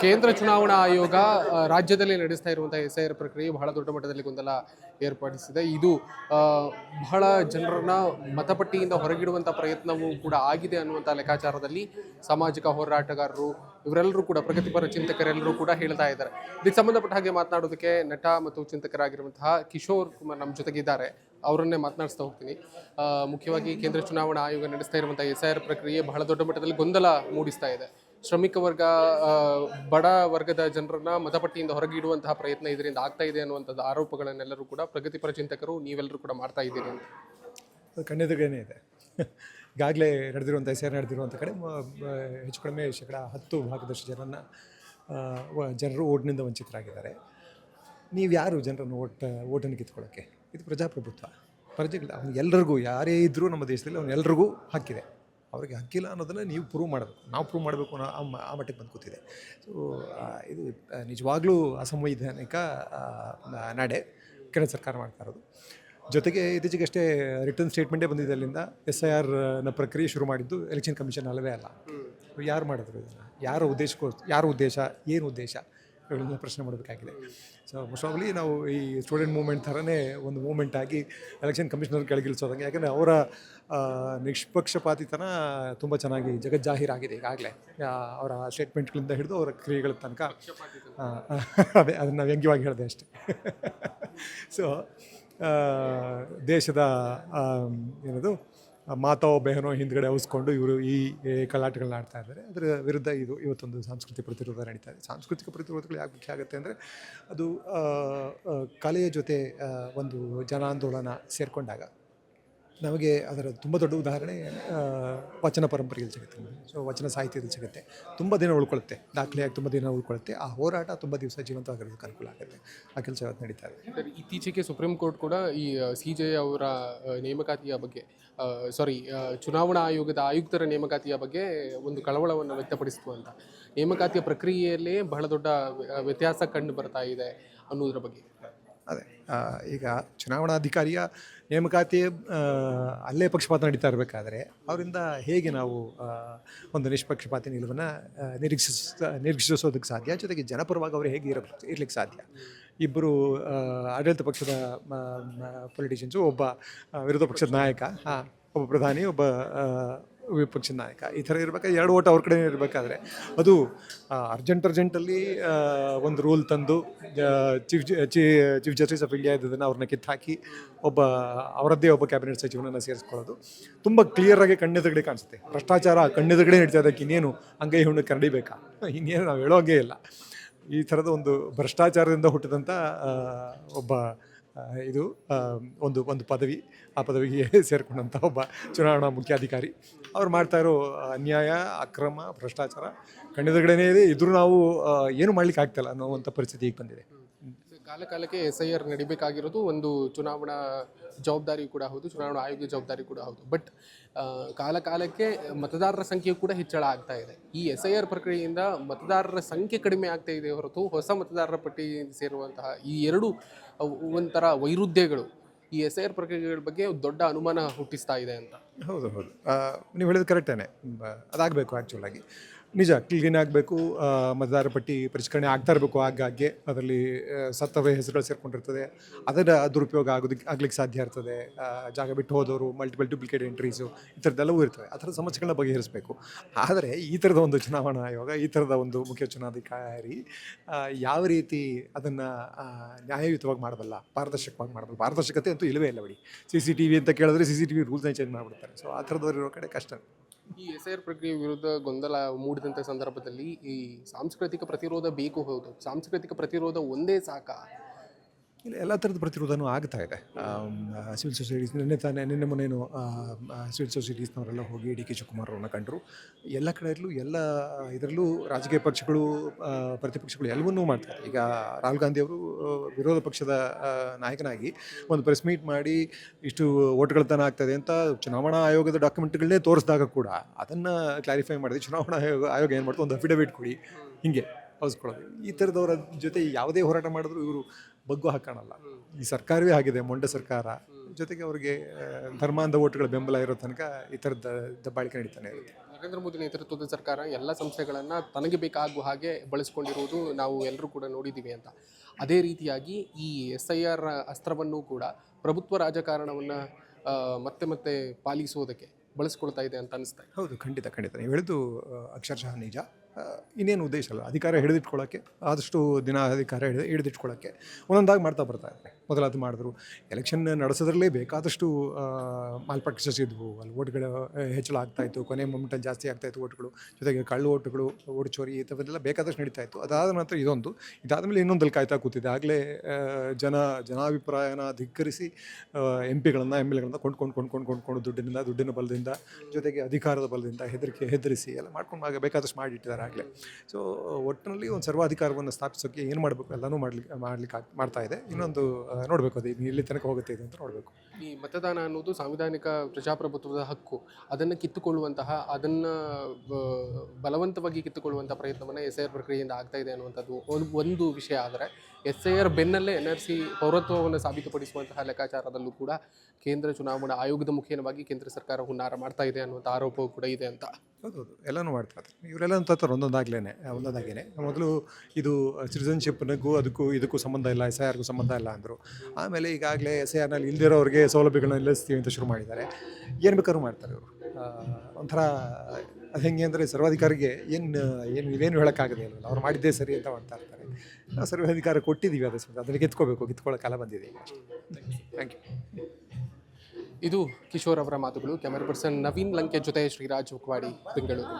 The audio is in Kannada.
ಕೇಂದ್ರ ಚುನಾವಣಾ ಆಯೋಗ ರಾಜ್ಯದಲ್ಲಿ ನಡೆಸ್ತಾ ಇರುವಂತಹ ಎಸ್ಐಆರ್ ಪ್ರಕ್ರಿಯೆ ಬಹಳ ದೊಡ್ಡ ಮಟ್ಟದಲ್ಲಿ ಗೊಂದಲ ಏರ್ಪಡಿಸಿದೆ. ಇದು ಆ, ಬಹಳ ಜನರನ್ನ ಮತಪಟ್ಟಿಯಿಂದ ಹೊರಗಿಡುವಂಥ ಪ್ರಯತ್ನವೂ ಕೂಡ ಆಗಿದೆ ಅನ್ನುವಂಥ ಲೆಕ್ಕಾಚಾರದಲ್ಲಿ ಸಾಮಾಜಿಕ ಹೋರಾಟಗಾರರು ಇವರೆಲ್ಲರೂ ಕೂಡ ಪ್ರಗತಿಪರ ಚಿಂತಕರೆಲ್ಲರೂ ಕೂಡ ಹೇಳ್ತಾ ಇದ್ದಾರೆ. ಇದಕ್ಕೆ ಸಂಬಂಧಪಟ್ಟ ಹಾಗೆ ಮಾತನಾಡೋದಕ್ಕೆ ನಟ ಮತ್ತು ಚಿಂತಕರಾಗಿರುವಂತಹ ಕಿಶೋರ್ ಕುಮಾರ್ ನಮ್ಮ ಜೊತೆಗಿದ್ದಾರೆ. ಅವರನ್ನೇ ಮಾತನಾಡಿಸ್ತಾ ಹೋಗ್ತೀನಿ. ಮುಖ್ಯವಾಗಿ ಕೇಂದ್ರ ಚುನಾವಣಾ ಆಯೋಗ ನಡೆಸ್ತಾ ಇರುವಂತಹ ಎಸ್ಐಆರ್ ಪ್ರಕ್ರಿಯೆ ಬಹಳ ದೊಡ್ಡ ಮಟ್ಟದಲ್ಲಿ ಗೊಂದಲ ಮೂಡಿಸ್ತಾ ಇದೆ. ಶ್ರಮಿಕ ವರ್ಗ, ಬಡ ವರ್ಗದ ಜನರನ್ನ ಮತಪಟ್ಟಿಯಿಂದ ಹೊರಗಿಡುವಂತಹ ಪ್ರಯತ್ನ ಇದರಿಂದ ಆಗ್ತಾ ಇದೆ ಅನ್ನುವಂಥದ್ದು ಆರೋಪಗಳನ್ನೆಲ್ಲರೂ ಕೂಡ ಪ್ರಗತಿಪರ ಚಿಂತಕರು ನೀವೆಲ್ಲರೂ ಕೂಡ ಮಾಡ್ತಾ ಇದ್ದೀರಿ ಅಂತ. ಅದು ಕಣ್ಣೆದುರುಗೇನೆ ಇದೆ. ಈಗಾಗಲೇ ನಡೆದಿರುವಂಥ ಎಸ್ ನಡೆದಿರುವಂಥ ಕಡೆ ಹೆಚ್ಚು ಕಡಿಮೆ 10% ಜನರು ಓಟ್ನಿಂದ ವಂಚಿತರಾಗಿದ್ದಾರೆ. ನೀವು ಯಾರು ಜನರನ್ನು ಓಟನ್ನು ಕಿತ್ಕೊಳ್ಳೋಕ್ಕೆ? ಇದು ಪ್ರಜಾಪ್ರಭುತ್ವ. ಪ್ರಜೆಗಳು ಅವ್ನು ಎಲ್ಲರಿಗೂ, ಯಾರೇ ಇದ್ದರೂ ನಮ್ಮ ದೇಶದಲ್ಲಿ ಅವ್ನು ಎಲ್ರಿಗೂ ಹಕ್ಕಿದೆ. ಅವ್ರಿಗೆ ಹಕ್ಕಿಲ್ಲ ಅನ್ನೋದನ್ನು ನೀವು ಪ್ರೂವ್ ಮಾಡಬೇಕು, ನಾವು ಪ್ರೂವ್ ಮಾಡಬೇಕು ಅನ್ನೋ ಆ ಮಟ್ಟಕ್ಕೆ ಬಂದು ಕೂತಿದೆ. ಸೊ ಇದು ನಿಜವಾಗ್ಲೂ ಅಸಂವೈಧಾನಿಕ ನಡೆ ಕೇಂದ್ರ ಸರ್ಕಾರ ಮಾಡ್ತಾ ಇರೋದು. ಜೊತೆಗೆ ಇತ್ತೀಚೆಗಷ್ಟೇ ರಿಟರ್ನ್ ಸ್ಟೇಟ್ಮೆಂಟೇ ಬಂದಿದೆ. ಅಲ್ಲಿಂದ SIRನ ಪ್ರಕ್ರಿಯೆ ಶುರು ಮಾಡಿದ್ದು ಎಲೆಕ್ಷನ್ ಕಮಿಷನ್ ಅಲ್ಲವೇ ಅಲ್ಲ. ಯಾರು ಮಾಡಿದ್ರು ಇದನ್ನು? ಯಾರ ಉದ್ದೇಶ, ಏನು ಉದ್ದೇಶ ಇವುಗಳನ್ನ ಪ್ರಶ್ನೆ ಮಾಡಬೇಕಾಗಿದೆ. ಸೊ ಮೋಸ್ಟ್ ಪ್ರಾಬಬ್ಲಿ ನಾವು ಈ ಸ್ಟೂಡೆಂಟ್ ಮೂವ್ಮೆಂಟ್ ಥರನೇ ಒಂದು ಮೂವ್ಮೆಂಟ್ ಆಗಿ ಎಲೆಕ್ಷನ್ ಕಮಿಷನರ್ ಕೆಳಗಿಳಿಸೋದಂಗೆ. ಯಾಕಂದರೆ ಅವರ ನಿಷ್ಪಕ್ಷಪಾತಿತನ ತುಂಬ ಚೆನ್ನಾಗಿ ಜಗಜ್ಜಾಹೀರಾಗಿದೆ ಈಗಾಗಲೇ. ಅವರ ಸ್ಟೇಟ್ಮೆಂಟ್ಗಳಿಂದ ಹಿಡಿದು ಅವರ ಕ್ರಿಯೆಗಳ ತನಕ. ಅದೇ ಅದನ್ನು ವ್ಯಂಗ್ಯವಾಗಿ ಹೇಳಿದೆ ಅಷ್ಟೇ. ಸೊ ದೇಶದ ಏನದು ಮಾತಾವೋ ಬೆಹನೋ ಹಿಂದ್ಗಡೆ ಔಸ್ಕೊಂಡು ಇವರು ಈ ಕಳ್ಳಾಟಗಳನ್ನ ಆಡ್ತಾ ಇದ್ದಾರೆ. ಅದರ ವಿರುದ್ಧ ಇವತ್ತೊಂದು ಸಾಂಸ್ಕೃತಿಕ ಪ್ರತಿರೋಧ ನಡೀತಾ ಇದೆ. ಸಾಂಸ್ಕೃತಿಕ ಪ್ರತಿರೋಧಗಳು ಯಾಕೆ ಮುಖ್ಯ ಆಗುತ್ತೆ ಅಂದರೆ, ಅದು ಕಲೆಯ ಜೊತೆ ಒಂದು ಜನಾಂದೋಲನ ಸೇರಿಕೊಂಡಾಗ ನಮಗೆ ಅದರ ತುಂಬ ದೊಡ್ಡ ಉದಾಹರಣೆ ವಚನ ಪರಂಪರೆಯಲ್ಲಿ ಸಿಗುತ್ತೆ. ಸೊ ವಚನ ಸಾಹಿತ್ಯದಲ್ಲಿ ಸಿಗುತ್ತೆ. ತುಂಬ ದಿನ ಉಳ್ಕೊಳ್ಳುತ್ತೆ, ದಾಖಲೆಯಾಗಿ ತುಂಬ ದಿನ ಉಳ್ಕೊಳ್ಳುತ್ತೆ. ಆ ಹೋರಾಟ ತುಂಬ ದಿವಸ ಜೀವಂತವಾಗಿರೋದಕ್ಕೆ ಅನುಕೂಲ ಆಗುತ್ತೆ. ಆ ಕೆಲಸ ಇವತ್ತು ನಡೀತಾ ಇದೆ. ಇತ್ತೀಚೆಗೆ ಸುಪ್ರೀಂ ಕೋರ್ಟ್ ಕೂಡ ಈ CJ ಅವರ ನೇಮಕಾತಿಯ ಬಗ್ಗೆ, ಚುನಾವಣಾ ಆಯೋಗದ ಆಯುಕ್ತರ ನೇಮಕಾತಿಯ ಬಗ್ಗೆ ಒಂದು ಕಳವಳವನ್ನು ವ್ಯಕ್ತಪಡಿಸಿತು ಅಂತ. ನೇಮಕಾತಿಯ ಪ್ರಕ್ರಿಯೆಯಲ್ಲೇ ಬಹಳ ದೊಡ್ಡ ವ್ಯತ್ಯಾಸ ಕಂಡು ಬರ್ತಾ ಇದೆ ಅನ್ನೋದ್ರ ಬಗ್ಗೆ. ಅದೇ ಈಗ ಚುನಾವಣಾಧಿಕಾರಿಯ ನೇಮಕಾತಿ ಅಲ್ಲೇ ಪಕ್ಷಪಾತ ನಡೀತಾ ಇರಬೇಕಾದ್ರೆ ಅವರಿಂದ ಹೇಗೆ ನಾವು ಒಂದು ನಿಷ್ಪಕ್ಷಪಾತಿ ನಿಲುವನ್ನು ನಿರೀಕ್ಷಿಸೋದಕ್ಕೆ ಸಾಧ್ಯ? ಜೊತೆಗೆ ಜನಪರವಾಗಿ ಅವರು ಹೇಗೆ ಇರಲಿಕ್ಕೆ ಸಾಧ್ಯ? ಇಬ್ಬರು ಆಡಳಿತ ಪಕ್ಷದ ಪೊಲಿಟಿಷಿಯನ್ಸು, ಒಬ್ಬ ವಿರೋಧ ಪಕ್ಷದ ನಾಯಕ, ಒಬ್ಬ ಪ್ರಧಾನಿ, ಒಬ್ಬ ವಿಪಕ್ಷದ ನಾಯಕ, ಈ ಥರ ಇರಬೇಕಾದ್ರೆ 2 ಓಟ್ ಅವ್ರ ಕಡೆ ಇರಬೇಕಾದ್ರೆ ಅದು ಅರ್ಜೆಂಟಲ್ಲಿ ಒಂದು ರೂಲ್ ತಂದು ಚೀಫ್ ಜಸ್ಟಿಸ್ ಆಫ್ ಇಂಡಿಯಾ ಇದ್ದದನ್ನು ಅವ್ರನ್ನ ಕಿತ್ತಾಕಿ ಅವರದ್ದೇ ಒಬ್ಬ ಕ್ಯಾಬಿನೆಟ್ ಸಚಿವನನ್ನು ಸೇರಿಸ್ಕೊಳ್ಳೋದು ತುಂಬ ಕ್ಲಿಯರಾಗಿ ಕಣ್ಣೆದುರುಗಡೆ ಕಾಣಿಸುತ್ತೆ. ಭ್ರಷ್ಟಾಚಾರ ಕಣ್ಣೆದುರುಗಡೆ ನಡೀತಾ ಇದಕ್ಕೆ ಇನ್ನೇನು ಅಂಗೈ ಹುಣ್ಣಕ್ಕೆ ಕರಡಿಬೇಕಾ? ಇನ್ನೇನು ನಾವು ಹೇಳೋಂಗೇ ಇಲ್ಲ. ಈ ಥರದ ಒಂದು ಭ್ರಷ್ಟಾಚಾರದಿಂದ ಹುಟ್ಟಿದಂಥ ಒಬ್ಬ ಇದು ಒಂದು ಪದವಿ, ಆ ಪದವಿಗೆ ಸೇರಿಕೊಂಡಂಥ ಒಬ್ಬ ಚುನಾವಣಾ ಮುಖ್ಯಾಧಿಕಾರಿ ಅವ್ರು ಮಾಡ್ತಾ ಇರೋ ಅನ್ಯಾಯ, ಅಕ್ರಮ, ಭ್ರಷ್ಟಾಚಾರ ಕಣ್ಣೆದುರುಗಡೆನೇ ಇದೆ. ಇದ್ರೂ ನಾವು ಏನು ಮಾಡ್ಲಿಕ್ಕೆ ಆಗ್ತಾಯಿಲ್ಲ ಅನ್ನೋವಂಥ ಪರಿಸ್ಥಿತಿ ಈಗ ಬಂದಿದೆ. ಕಾಲಕ್ಕೆ SIR ನಡಿಬೇಕಾಗಿರೋದು ಒಂದು ಚುನಾವಣಾ ಜವಾಬ್ದಾರಿ ಕೂಡ ಹೌದು, ಚುನಾವಣಾ ಆಯೋಗದ ಜವಾಬ್ದಾರಿ ಕೂಡ ಹೌದು. ಬಟ್ ಕಾಲಕ್ಕೆ ಮತದಾರರ ಸಂಖ್ಯೆ ಕೂಡ ಹೆಚ್ಚಳ ಆಗ್ತಾ ಇದೆ. ಈ SIR ಪ್ರಕ್ರಿಯೆಯಿಂದ ಮತದಾರರ ಸಂಖ್ಯೆ ಕಡಿಮೆ ಆಗ್ತಾ ಇದೆ ಹೊರತು ಹೊಸ ಮತದಾರರ ಪಟ್ಟಿ ಸೇರುವಂತಹ ಈ ಎರಡು ಒಂಥರ ವೈರುಧ್ಯಗಳು ಈ SIR ಪ್ರಕ್ರಿಯೆಗಳ ಬಗ್ಗೆ ದೊಡ್ಡ ಅನುಮಾನ ಹುಟ್ಟಿಸ್ತಾ ಇದೆ ಅಂತ. ಹೌದು, ನೀವು ಹೇಳಿದ ಕರೆಕ್ಟೇನೆ. ಅದಾಗಬೇಕು, ಆ್ಯಕ್ಚುಲಾಗಿ ನಿಜ ಕ್ಲೀನ್ ಆಗಬೇಕು. ಮತದಾರ ಪಟ್ಟಿ ಪರಿಷ್ಕರಣೆ ಆಗ್ತಾ ಇರಬೇಕು. ಆಗಾಗ್ಗೆ ಅದರಲ್ಲಿ ಸತ್ತವೇ ಹೆಸರುಗಳು ಸೇರ್ಕೊಂಡಿರ್ತದೆ, ಅದರ ದುರುಪಯೋಗ ಆಗ್ಲಿಕ್ಕೆ ಸಾಧ್ಯ ಇರ್ತದೆ. ಜಾಗ ಬಿಟ್ಟು ಹೋದವರು, ಮಲ್ಟಿಪಲ್ ಡುಪ್ಲಿಕೇಟ್ ಎಂಟ್ರೀಸು, ಈ ಥರದ್ದೆಲ್ಲವೂ ಇರ್ತವೆ. ಆ ಥರದ ಸಮಸ್ಯೆಗಳನ್ನ ಬಗೆಹರಿಸಬೇಕು. ಆದರೆ ಈ ಥರದ ಒಂದು ಚುನಾವಣಾ ಆಯೋಗ, ಈ ಥರದ ಒಂದು ಮುಖ್ಯ ಚುನಾವಣಾಧಿಕಾರಿ ಯಾವ ರೀತಿ ಅದನ್ನು ನ್ಯಾಯಯುತವಾಗಿ ಮಾಡಬಲ್ಲ, ಪಾರದರ್ಶಕವಾಗಿ ಮಾಡಬಲ್ಲ? ಪಾರದರ್ಶಕತೆ ಅಂತೂ ಇಲ್ಲವೇ ಇಲ್ಲ ಬಿಡಿ. CCTV ಅಂತ ಕೇಳಿದ್ರೆ CCTV ರೂಲ್ಸ್ನ ಚೇಂಜ್ ಮಾಡಿಬಿಡ್ತಾರೆ. ಸೊ ಆ ಥರದವ್ರು ಇರೋ ಕಡೆ ಕಷ್ಟ. ಈ SIR ಪ್ರಕ್ರಿಯೆ ವಿರುದ್ಧ ಗೊಂದಲ ಮೂಡಿದಂಥ ಸಂದರ್ಭದಲ್ಲಿ ಈ ಸಾಂಸ್ಕೃತಿಕ ಪ್ರತಿರೋಧ ಬೇಕು. ಹೌದು, ಸಾಂಸ್ಕೃತಿಕ ಪ್ರತಿರೋಧ ಒಂದೇ ಸಾಕಾ? ಇಲ್ಲ, ಎಲ್ಲ ಥರದ ಪ್ರತಿರೋಧನೂ ಆಗ್ತಾ ಇದೆ. ಸಿವಿಲ್ ಸೊಸೈಟೀಸ್ ನಿನ್ನೆ ಮೊನ್ನೇನು ಸಿವಿಲ್ ಸೊಸೈಟೀಸ್ನವರೆಲ್ಲ ಹೋಗಿ DK ಶಿವಕುಮಾರ್ ಅವ್ರನ್ನ ಕಂಡರು. ಎಲ್ಲ ಕಡೆಯಲ್ಲೂ ಇದರಲ್ಲೂ ರಾಜಕೀಯ ಪಕ್ಷಗಳು, ಪ್ರತಿಪಕ್ಷಗಳು ಎಲ್ಲವನ್ನೂ ಮಾಡ್ತಾರೆ. ಈಗ ರಾಹುಲ್ ಗಾಂಧಿ ಅವರು ವಿರೋಧ ಪಕ್ಷದ ನಾಯಕನಾಗಿ ಒಂದು ಪ್ರೆಸ್ ಮೀಟ್ ಮಾಡಿ ಇಷ್ಟು ಓಟ್ಗಳತನ ಆಗ್ತದೆ ಅಂತ ಚುನಾವಣಾ ಆಯೋಗದ ಡಾಕ್ಯುಮೆಂಟ್ಗಳನ್ನೇ ತೋರಿಸಿದಾಗ ಕೂಡ ಅದನ್ನು ಕ್ಲಾರಿಫೈ ಮಾಡಿದೆ. ಚುನಾವಣಾ ಆಯೋಗ ಏನು ಮಾಡ್ತು, ಒಂದು ಅಫಿಡವಿಟ್ ಕೊಡಿ, ಹೀಗೆ ಹೌಸ್ಕೊಳ್ಳೋದು. ಈ ಥರದವರ ಜೊತೆ ಯಾವುದೇ ಹೋರಾಟ ಮಾಡಿದ್ರು ಇವರು ಬಗ್ಗು ಹಾಕೋಣಲ್ಲ. ಈ ಸರ್ಕಾರವೇ ಆಗಿದೆ, ಮೊಂಡ ಸರ್ಕಾರ. ಜೊತೆಗೆ ಅವರಿಗೆ ಧರ್ಮಾಂಧ ಓಟ್ಗಳ ಬೆಂಬಲ ಇರೋ ತನಕ ಈ ಥರದ ದಬ್ಬಾಳಿಕೆ ನಡೀತಾನೆ ಇರುತ್ತೆ. ನರೇಂದ್ರ ಮೋದಿ ನೇತೃತ್ವದ ಸರ್ಕಾರ ಎಲ್ಲ ಸಂಸ್ಥೆಗಳನ್ನು ತನಗೆ ಬೇಕಾಗುವ ಹಾಗೆ ಬಳಸ್ಕೊಂಡಿರುವುದು ನಾವು ಎಲ್ಲರೂ ಕೂಡ ನೋಡಿದ್ದೀವಿ ಅಂತ. ಅದೇ ರೀತಿಯಾಗಿ ಈ SIR ಅಸ್ತ್ರವನ್ನು ಕೂಡ ಪ್ರಭುತ್ವ ರಾಜಕಾರಣವನ್ನು ಮತ್ತೆ ಮತ್ತೆ ಪಾಲಿಸುವುದಕ್ಕೆ ಬಳಸ್ಕೊಳ್ತಾ ಇದೆ ಅಂತ ಅನಿಸ್ತಾ ಇದೆ. ಹೌದು, ಖಂಡಿತ ಖಂಡಿತ ನೀವು ಹೇಳಿದ್ದು ಅಕ್ಷರಶಃ ನಿಜ. ಇನ್ನೇನು ಉದ್ದೇಶ ಅಲ್ಲ, ಅಧಿಕಾರ ಹಿಡಿದಿಟ್ಕೊಳ್ಳೋಕ್ಕೆ, ಆದಷ್ಟು ದಿನ ಅಧಿಕಾರ ಹಿಡಿದಿಟ್ಕೊಳ್ಳೋಕ್ಕೆ ಒಂದೊಂದಾಗಿ ಮಾಡ್ತಾ ಬರ್ತಾ ಇದ್ದಾರೆ. ಮೊದಲು ಅದು ಮಾಡಿದ್ರು, ಎಲೆಕ್ಷನ್ ನಡೆಸೋದ್ರಲ್ಲೇ ಬೇಕಾದಷ್ಟು ಮಾಲ್ಪ್ರಾಕ್ಟೀಸಸ್ ಇದ್ವು, ಅಲ್ಲಿ ಓಟ್ಗಳು ಹೆಚ್ಚಳ ಆಗ್ತಾಯಿತ್ತು, ಕೊನೆ ಮೊಮೆಂಟಲ್ಲಿ ಜಾಸ್ತಿ ಆಗ್ತಾಯಿತ್ತು ಓಟ್ಗಳು, ಜೊತೆಗೆ ಕಳ್ಳು ಓಟ್ಗಳು, ಓಟ್ ಚೋರಿ ಇಂಥವೆಲ್ಲ ಬೇಕಾದಷ್ಟು ನಡೀತಾ ಇತ್ತು. ಅದಾದ ನಂತರ ಇದೊಂದು, ಇದಾದಮೇಲೆ ಇನ್ನೊಂದಲ್ಲಿ ಕಾಯ್ತಾ ಕೂತಿದೆ. ಆಗಲೇ ಜನಾಭಿಪ್ರಾಯನ ಧಿಕ್ಕರಿಸಿ MP ಗಳನ್ನು MLAಗಳನ್ನು ಕೊಂಡ್ಕೊಂಡು ದುಡ್ಡಿನ ಬಲದಿಂದ, ಜೊತೆಗೆ ಅಧಿಕಾರದ ಬಲದಿಂದ ಹೆದರಿಸಿ ಎಲ್ಲ ಮಾಡ್ಕೊಂಡು ಬೇಕಾದಷ್ಟು ಮಾಡಿಟ್ಟಿದ್ದಾರೆ ಆಗಲೇ. ಸೊ ಒಟ್ಟಿನಲ್ಲಿ ಒಂದು ಸರ್ವಾಧಿಕಾರವನ್ನು ಸ್ಥಾಪಿಸೋಕ್ಕೆ ಏನು ಮಾಡಬೇಕು ಎಲ್ಲನೂ ಮಾಡ್ತಾ ಇದೆ. ಇನ್ನೊಂದು ನೋಡಬೇಕು, ಅದು ಎಲ್ಲಿ ತನಕ ಹೋಗುತ್ತೆ ಇದು ಅಂತ ನೋಡಬೇಕು. ಈ ಮತದಾನ ಅನ್ನೋದು ಸಾಂವಿಧಾನಿಕ ಪ್ರಜಾಪ್ರಭುತ್ವದ ಹಕ್ಕು. ಅದನ್ನು ಕಿತ್ತುಕೊಳ್ಳುವಂತಹ, ಅದನ್ನು ಬಲವಂತವಾಗಿ ಕಿತ್ತುಕೊಳ್ಳುವಂಥ ಪ್ರಯತ್ನವನ್ನು SIR ಪ್ರಕ್ರಿಯೆಯಿಂದ ಆಗ್ತಾ ಇದೆ ಅನ್ನುವಂಥದ್ದು ಒಂದು ವಿಷಯ. ಆದರೆ SIR ಬೆನ್ನಲ್ಲೇ NRC ಪೌರತ್ವವನ್ನು ಸಾಬೀತುಪಡಿಸುವಂತಹ ಲೆಕ್ಕಾಚಾರದಲ್ಲೂ ಕೂಡ ಕೇಂದ್ರ ಚುನಾವಣಾ ಆಯೋಗದ ಮುಖೇನವಾಗಿ ಕೇಂದ್ರ ಸರ್ಕಾರ ಹುನ್ನಾರ ಮಾಡ್ತಾ ಇದೆ ಅನ್ನುವಂಥ ಆರೋಪವೂ ಕೂಡ ಇದೆ ಅಂತ. ಹೌದು, ಎಲ್ಲನೂ ಮಾಡ್ತಾರೆ ಇವರೆಲ್ಲ ಅಂತಾರೆ ಒಂದೊಂದಾಗೇನೆ. ಮೊದಲು ಇದು ಸಿಟಿಸನ್ಶಿಪ್ನಿಗೂ ಇದಕ್ಕೂ ಸಂಬಂಧ ಇಲ್ಲ, SIRಗೂ ಸಂಬಂಧ ಇಲ್ಲ ಅಂದರು. ಆಮೇಲೆ ಈಗಾಗಲೇ SIRನಲ್ಲಿ ಇಲ್ದಿರೋರಿಗೆ ಸೌಲಭ್ಯಗಳನ್ನ ನಿಲ್ಲಿಸ್ತೀವಿ ಅಂತ ಶುರು ಮಾಡಿದ್ದಾರೆ. ಏನು ಬೇಕಾದ್ರೂ ಮಾಡ್ತಾರೆ ಇವರು. ಒಂಥರ ಅದು ಹೆಂಗೆ ಅಂದರೆ ಸರ್ವಾಧಿಕಾರಿಗೆ ಇವೇನು ಹೇಳೋಕ್ಕಾಗದೆ ಇಲ್ಲ, ಅವ್ರು ಮಾಡಿದ್ದೇ ಸರಿ ಅಂತ ಮಾಡ್ತಾ ಇರ್ತಾರೆ. ನಾವು ಸರ್ವಾಧಿಕಾರ ಕೊಟ್ಟಿದ್ದೀವಿ, ಅದನ್ನು ಕಿತ್ಕೊಳ್ಳೋ ಕಾಲ ಬಂದಿದೆ ಈಗ. Thank you. ಇದು ಕಿಶೋರ್ ಅವರ ಮಾತುಗಳು. ಕ್ಯಾಮರಾ ಪರ್ಸನ್ ನವೀನ್ ಲಂಕೆ ಜೊತೆ ಶ್ರೀರಾಜ್ ಉಕ್ವಾಡಿ, ಬೆಂಗಳೂರು.